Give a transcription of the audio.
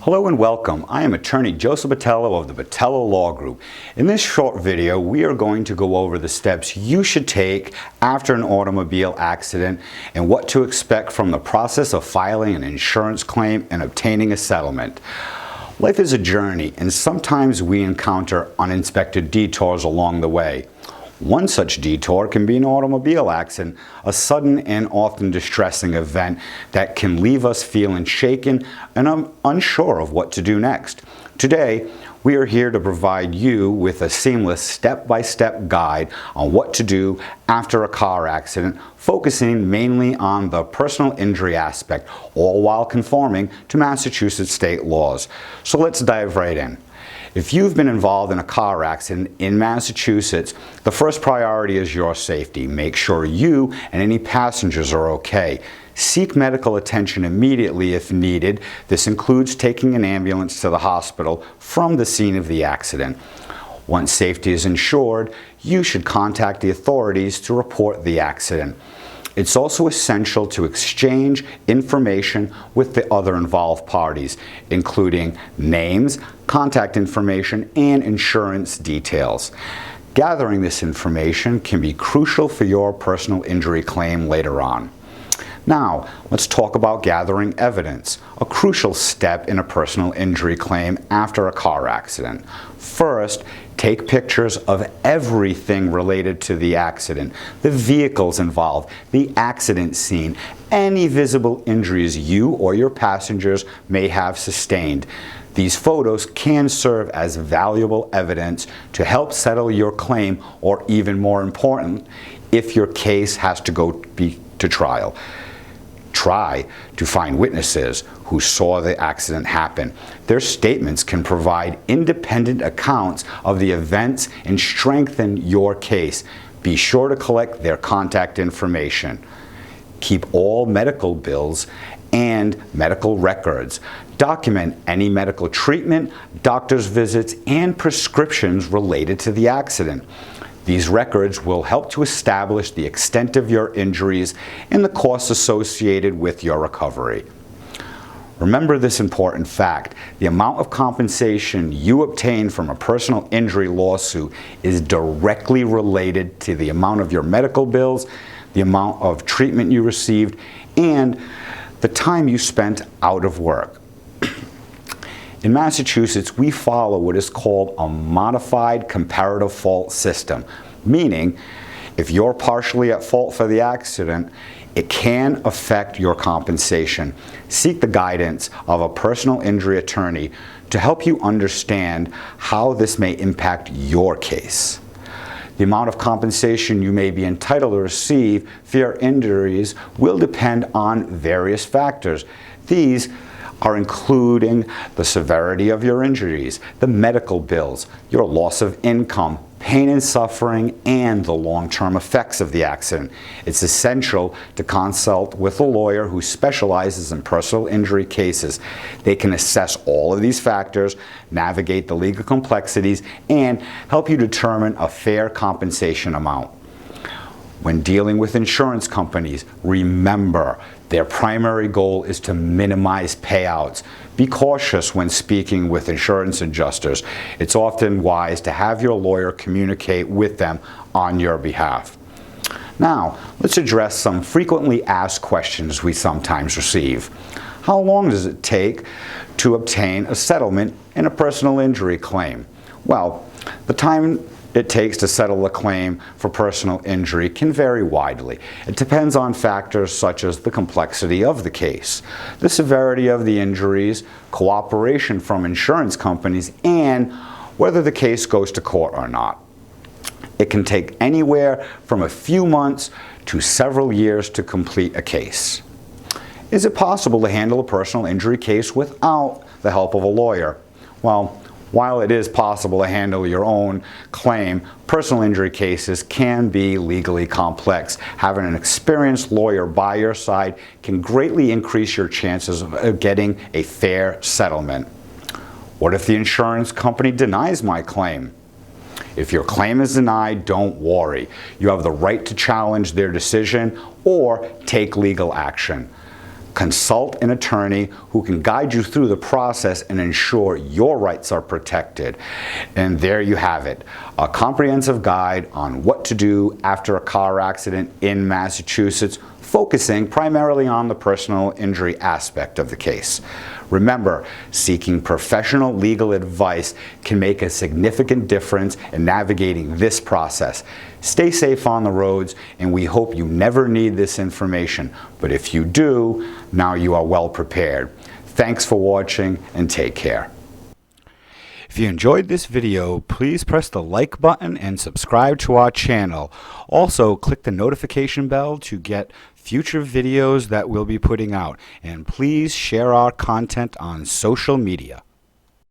Hello and welcome. I am attorney Joseph Botelho of the Botelho Law Group. In this short video, we are going to go over the steps you should take after an automobile accident and what to expect from the process of filing an insurance claim and obtaining a settlement. Life is a journey, and sometimes we encounter unexpected detours along the way. One such detour can be an automobile accident, a sudden and often distressing event that can leave us feeling shaken and unsure of what to do next. Today, we are here to provide you with a seamless step-by-step guide on what to do after a car accident, focusing mainly on the personal injury aspect, all while conforming to Massachusetts state laws. So let's dive right in. If you've been involved in a car accident in Massachusetts, the first priority is your safety. Make sure you and any passengers are okay. Seek medical attention immediately if needed. This includes taking an ambulance to the hospital from the scene of the accident. Once safety is ensured, you should contact the authorities to report the accident. It's also essential to exchange information with the other involved parties, including names, contact information, and insurance details. Gathering this information can be crucial for your personal injury claim later on. Now, let's talk about gathering evidence, a crucial step in a personal injury claim after a car accident. First, take pictures of everything related to the accident, the vehicles involved, the accident scene, any visible injuries you or your passengers may have sustained. These photos can serve as valuable evidence to help settle your claim, or even more important, if your case has to go to trial. Try to find witnesses who saw the accident happen. Their statements can provide independent accounts of the events and strengthen your case. Be sure to collect their contact information. Keep all medical bills and medical records. Document any medical treatment, doctor's visits, and prescriptions related to the accident. These records will help to establish the extent of your injuries and the costs associated with your recovery. Remember this important fact: the amount of compensation you obtain from a personal injury lawsuit is directly related to the amount of your medical bills, the amount of treatment you received, and the time you spent out of work. In Massachusetts, we follow what is called a modified comparative fault system, meaning if you're partially at fault for the accident, it can affect your compensation. Seek the guidance of a personal injury attorney to help you understand how this may impact your case. The amount of compensation you may be entitled to receive for your injuries will depend on various factors. These are including the severity of your injuries, the medical bills, your loss of income, pain and suffering, and the long-term effects of the accident. It's essential to consult with a lawyer who specializes in personal injury cases. They can assess all of these factors, navigate the legal complexities, and help you determine a fair compensation amount. When dealing with insurance companies, remember, their primary goal is to minimize payouts. Be cautious when speaking with insurance adjusters. It's often wise to have your lawyer communicate with them on your behalf. Now, let's address some frequently asked questions we sometimes receive. How long does it take to obtain a settlement in a personal injury claim? Well, the time it takes to settle a claim for personal injury can vary widely. It depends on factors such as the complexity of the case, the severity of the injuries, cooperation from insurance companies, and whether the case goes to court or not. It can take anywhere from a few months to several years to complete a case. Is it possible to handle a personal injury case without the help of a lawyer? Well, while it is possible to handle your own claim, personal injury cases can be legally complex. Having an experienced lawyer by your side can greatly increase your chances of getting a fair settlement. What if the insurance company denies my claim? If your claim is denied, don't worry. You have the right to challenge their decision or take legal action. Consult an attorney who can guide you through the process and ensure your rights are protected. And there you have it, a comprehensive guide on what to do after a car accident in Massachusetts, focusing primarily on the personal injury aspect of the case. Remember, seeking professional legal advice can make a significant difference in navigating this process. Stay safe on the roads, and we hope you never need this information. But if you do, now you are well prepared. Thanks for watching, and take care. If you enjoyed this video, please press the like button and subscribe to our channel. Also, click the notification bell to get future videos that we'll be putting out. And please share our content on social media.